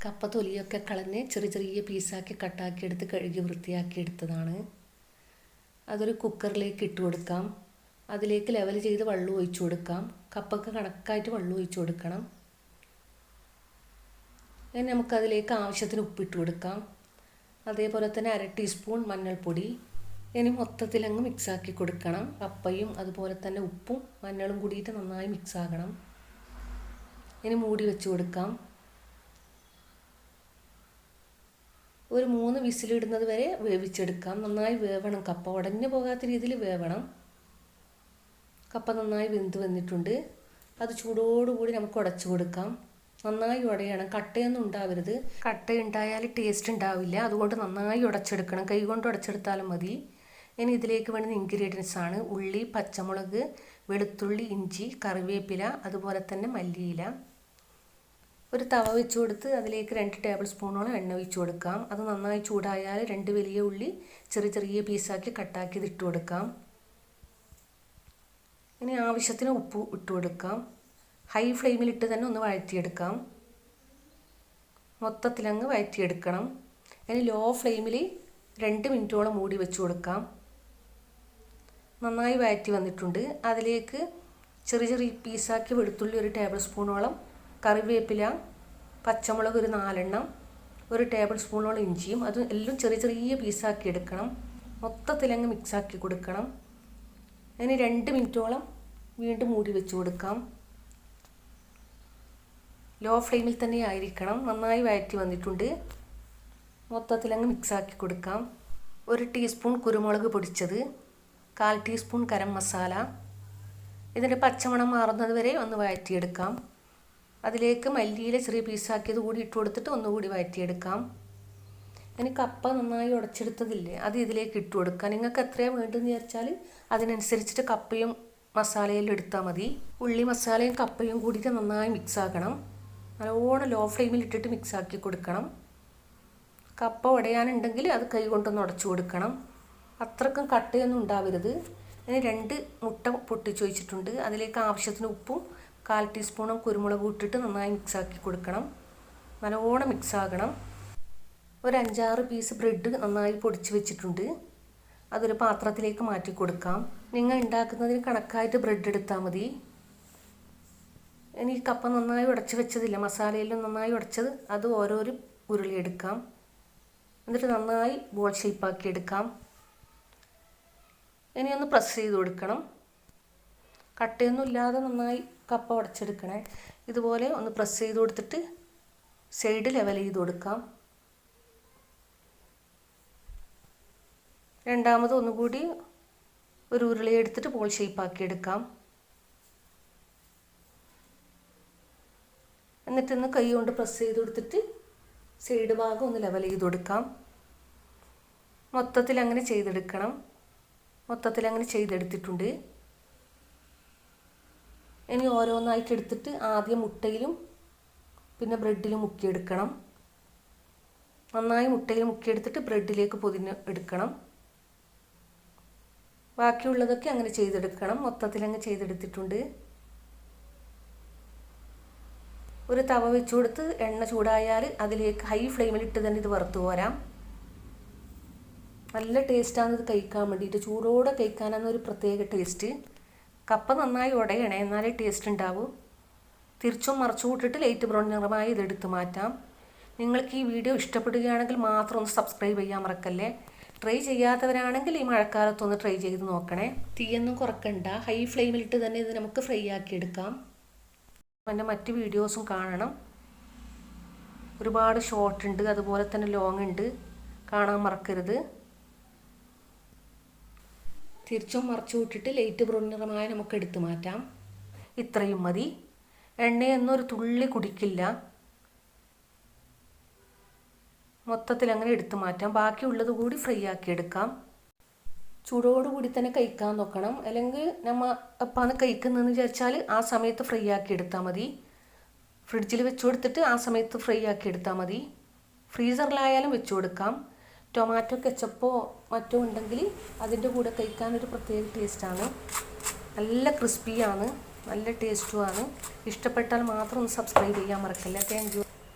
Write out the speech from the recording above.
കപ്പ തൊലിയൊക്കെ കളഞ്ഞ് ചെറിയ ചെറിയ പീസാക്കി കട്ടാക്കി എടുത്ത് കഴുകി വൃത്തിയാക്കി എടുത്തതാണ്. അതൊരു കുക്കറിലേക്ക് ഇട്ട് കൊടുക്കാം. അതിലേക്ക് ലെവൽ ചെയ്ത് വെള്ളം ഒഴിച്ചു കൊടുക്കാം. കപ്പക്ക് കണക്കായിട്ട് വെള്ളം ഒഴിച്ചു കൊടുക്കണം. ഇനി നമുക്കതിലേക്ക് ആവശ്യത്തിന് ഉപ്പിട്ട് കൊടുക്കാം. അതേപോലെ തന്നെ 1/2 ടീസ്പൂൺ മഞ്ഞൾപ്പൊടി. ഇനി മൊത്തത്തിലങ്ങ് മിക്സാക്കി കൊടുക്കണം. കപ്പയും അതുപോലെ തന്നെ ഉപ്പും മഞ്ഞളും കൂടിയിട്ട് നന്നായി മിക്സാകണം. ഇനി മൂടി വെച്ച് കൊടുക്കാം. ഒരു 3 വിസിലിടുന്നത് വരെ വേവിച്ചെടുക്കാം. നന്നായി വേവണം. കപ്പ ഉടഞ്ഞു പോകാത്ത രീതിയിൽ വേവണം. കപ്പ നന്നായി വെന്ത് വന്നിട്ടുണ്ട്. അത് ചൂടോടുകൂടി നമുക്ക് ഉടച്ചു കൊടുക്കാം. നന്നായി ഉടയണം. കട്ടയൊന്നും ഉണ്ടാവരുത്. കട്ടയുണ്ടായാൽ ടേസ്റ്റ് ഉണ്ടാവില്ല. അതുകൊണ്ട് നന്നായി ഉടച്ചെടുക്കണം. കൈ കൊണ്ട് ഉടച്ചെടുത്താലും മതി. ഇനി ഇതിലേക്ക് വേണ്ടുന്ന ഇൻഗ്രീഡിയൻസ് ആണ് ഉള്ളി, പച്ചമുളക്, വെളുത്തുള്ളി, ഇഞ്ചി, കറിവേപ്പില, അതുപോലെ തന്നെ മല്ലിയില. ഒരു തവ വെച്ച് കൊടുത്ത് അതിലേക്ക് 2 ടേബിൾ സ്പൂണോളം എണ്ണ ഒഴിച്ച് കൊടുക്കാം. അത് നന്നായി ചൂടായാൽ 2 വലിയ ഉള്ളി ചെറിയ ചെറിയ പീസാക്കി കട്ടാക്കി ഇട്ട് കൊടുക്കാം. ഇനി ആവശ്യത്തിന് ഉപ്പ് ഇട്ട് കൊടുക്കാം. ഹൈ ഫ്ലെയിമിലിട്ട് തന്നെ ഒന്ന് വഴറ്റിയെടുക്കാം. മൊത്തത്തിലങ്ങ് വഴറ്റിയെടുക്കണം. ഇനി ലോ ഫ്ലെയിമിൽ 2 മിനിറ്റോളം മൂടി വെച്ച് കൊടുക്കാം. നന്നായി വഴറ്റി വന്നിട്ടുണ്ട്. അതിലേക്ക് ചെറിയ ചെറിയ പീസാക്കി വെളുത്തുള്ളി 1 ടേബിൾ സ്പൂണോളം, കറിവേപ്പില, പച്ചമുളക് ഒരു 4 എണ്ണം, 1 ടേബിൾ സ്പൂണോളം ഇഞ്ചിയും അതും എല്ലാം ചെറിയ ചെറിയ പീസാക്കി എടുക്കണം. മൊത്തത്തിലങ്ങ് മിക്സാക്കി കൊടുക്കണം. ഇനി 2 മിനിറ്റോളം വീണ്ടും മൂടി വെച്ച് കൊടുക്കാം. ലോ ഫ്ലെയിമിൽ തന്നെ ആയിരിക്കണം. നന്നായി വഴറ്റി വന്നിട്ടുണ്ട്. മൊത്തത്തിലങ്ങ് മിക്സാക്കി കൊടുക്കാം. 1 ടീസ്പൂൺ കുരുമുളക് പൊടിച്ചത്, 1/4 ടീസ്പൂൺ ഗരം മസാല. ഇതിൻ്റെ പച്ചമണം മാറുന്നത് വരെ ഒന്ന് വഴറ്റിയെടുക്കാം. അതിലേക്ക് മല്ലിയില ചെറിയ പീസാക്കിയത് കൂടി ഇട്ട് കൊടുത്തിട്ട് ഒന്നുകൂടി വഴറ്റിയെടുക്കാം. ഇനി കപ്പ നന്നായി ഉടച്ചെടുത്തതില്ലേ അത് ഇതിലേക്ക് ഇട്ട് കൊടുക്കാം. നിങ്ങൾക്ക് എത്രയാണ് വേണ്ടതെന്ന് വിചാരിച്ചാൽ അതിനനുസരിച്ചിട്ട് കപ്പയും മസാലയെല്ലാം എടുത്താൽ മതി. ഉള്ളി, മസാലയും കപ്പയും കൂടിയിട്ട് നന്നായി മിക്സ് ആക്കണം. നല്ലോണം ലോ ഫ്ലെയിമിൽ ഇട്ടിട്ട് മിക്സ് ആക്കി കൊടുക്കണം. കപ്പ ഉടയാനുണ്ടെങ്കിൽ അത് കൈ കൊണ്ടൊന്ന് ഉടച്ചു കൊടുക്കണം. അത്രക്കും കട്ടയൊന്നും ഉണ്ടാവരുത്. ഇനി 2 മുട്ട പൊട്ടിച്ച് വെച്ചിട്ടുണ്ട്. അതിലേക്ക് ആവശ്യത്തിന് ഉപ്പും 1/4 ടീസ്പൂണും കുരുമുളകും ഇട്ടിട്ട് നന്നായി മിക്സാക്കി കൊടുക്കണം. നല്ലോണം മിക്സ് ആകണം. ഒരു 5-6 പീസ് ബ്രെഡ് നന്നായി പൊടിച്ച് വെച്ചിട്ടുണ്ട്. അതൊരു പാത്രത്തിലേക്ക് മാറ്റി കൊടുക്കാം. നിങ്ങൾ ഉണ്ടാക്കുന്നതിന് കണക്കായിട്ട് ബ്രെഡ് എടുത്താൽ മതി. ഇനി കപ്പ നന്നായി ഉടച്ച് വെച്ചതില്ല, മസാലയെല്ലാം നന്നായി ഉടച്ചത്, അത് ഓരോരോ ഉരുളി എടുക്കാം. എന്നിട്ട് നന്നായി ബോൾ ഷേപ്പാക്കി എടുക്കാം. ഇനി ഒന്ന് പ്രസ് ചെയ്ത് കൊടുക്കണം. കട്ടയൊന്നും ഇല്ലാതെ നന്നായി കപ്പ ഉടച്ചെടുക്കണേ. ഇതുപോലെ ഒന്ന് പ്രസ് ചെയ്ത് കൊടുത്തിട്ട് സൈഡ് ലെവൽ ചെയ്ത് കൊടുക്കാം. രണ്ടാമത് ഒന്നുകൂടി ഒരു ഉരുളി എടുത്തിട്ട് ബോൾ ഷേപ്പാക്കി എടുക്കാം. എന്നിട്ടൊന്ന് കൈ കൊണ്ട് പ്രസ് ചെയ്ത് കൊടുത്തിട്ട് സൈഡ് ഭാഗം ഒന്ന് ലെവൽ ചെയ്ത് കൊടുക്കാം. മൊത്തത്തിൽ അങ്ങനെ ചെയ്തെടുക്കണം. മൊത്തത്തിൽ അങ്ങനെ ചെയ്തെടുത്തിട്ടുണ്ട്. ഇനി ഓരോന്നായിട്ട് എടുത്തിട്ട് ആദ്യം മുട്ടയിലും പിന്നെ ബ്രെഡിലും മുക്കിയെടുക്കണം. നന്നായി മുട്ടയിൽ മുക്കിയെടുത്തിട്ട് ബ്രെഡിലേക്ക് പൊതിഞ്ഞ് എടുക്കണം. ബാക്കിയുള്ളതൊക്കെ അങ്ങനെ ചെയ്തെടുക്കണം. മൊത്തത്തിൽ അങ്ങ് ചെയ്തെടുത്തിട്ടുണ്ട്. ഒരു തവ വെച്ച് കൊടുത്ത് എണ്ണ ചൂടായാൽ അതിലേക്ക് ഹൈ ഫ്ലെയിമിലിട്ട് തന്നെ ഇത് വറുത്ത് പോരാം. നല്ല ടേസ്റ്റാണ് ഇത് കഴിക്കാൻ വേണ്ടിയിട്ട്. ചൂടോടെ കഴിക്കാനാണ് ഒരു പ്രത്യേക ടേസ്റ്റ്. കപ്പ നന്നായി ഉടയണേ, എന്നാലേ ടേസ്റ്റ് ഉണ്ടാവും. തിരിച്ചും മറിച്ചും ഇട്ടിട്ട് ലൈറ്റ് ബ്രൗൺ നിറമായി ഇതെടുത്ത് മാറ്റാം. നിങ്ങൾക്ക് ഈ വീഡിയോ ഇഷ്ടപ്പെടുകയാണെങ്കിൽ മാത്രം ഒന്ന് സബ്സ്ക്രൈബ് ചെയ്യാൻ മറക്കല്ലേ. ട്രൈ ചെയ്യാത്തവരാണെങ്കിൽ ഈ മഴക്കാലത്തൊന്ന് ട്രൈ ചെയ്ത് നോക്കണേ. തീയൊന്നും കുറക്കണ്ട. ഹൈ ഫ്ലെയിമിലിട്ട് തന്നെ ഇത് നമുക്ക് ഫ്രൈ ആക്കി എടുക്കാം. എൻ്റെ മറ്റ് വീഡിയോസും കാണണം. ഒരുപാട് ഷോർട്ട് ഉണ്ട്, അതുപോലെ തന്നെ ലോങ് ഉണ്ട്. കാണാൻ മറക്കരുത്. തിരിച്ചും മറിച്ചും ഇട്ടിട്ട് ലൈറ്റ് ബ്രൗൺ നിറമായ നമുക്ക് എടുത്തു മാറ്റാം. ഇത്രയും മതി. എണ്ണയൊന്നും ഒരു തുള്ളി കുടിക്കില്ല. മൊത്തത്തിൽ അങ്ങനെ എടുത്തു മാറ്റാം. ബാക്കിയുള്ളത് കൂടി ഫ്രൈ ആക്കി എടുക്കാം. ചൂടോടുകൂടി തന്നെ കഴിക്കാൻ നോക്കണം. അല്ലെങ്കിൽ നമ്മൾ എപ്പാണ് കഴിക്കുന്നതെന്ന് വിചാരിച്ചാൽ ആ സമയത്ത് ഫ്രൈ ആക്കി എടുത്താൽ മതി. ഫ്രിഡ്ജിൽ വെച്ച് കൊടുത്തിട്ട് ആ സമയത്ത് ഫ്രൈ ആക്കി എടുത്താൽ മതി. ഫ്രീസറിലായാലും വെച്ച് കൊടുക്കാം. ടൊമാറ്റോ കെച്ചപ്പോ മറ്റോ ഉണ്ടെങ്കിൽ അതിൻ്റെ കൂടെ കഴിക്കാനൊരു പ്രത്യേക ടേസ്റ്റാണ്. നല്ല ക്രിസ്പിയാണ്, നല്ല ടേസ്റ്റുമാണ്. ഇഷ്ടപ്പെട്ടാൽ മാത്രം ഒന്ന് സബ്സ്ക്രൈബ് ചെയ്യാൻ മറക്കല്ല. Thank you.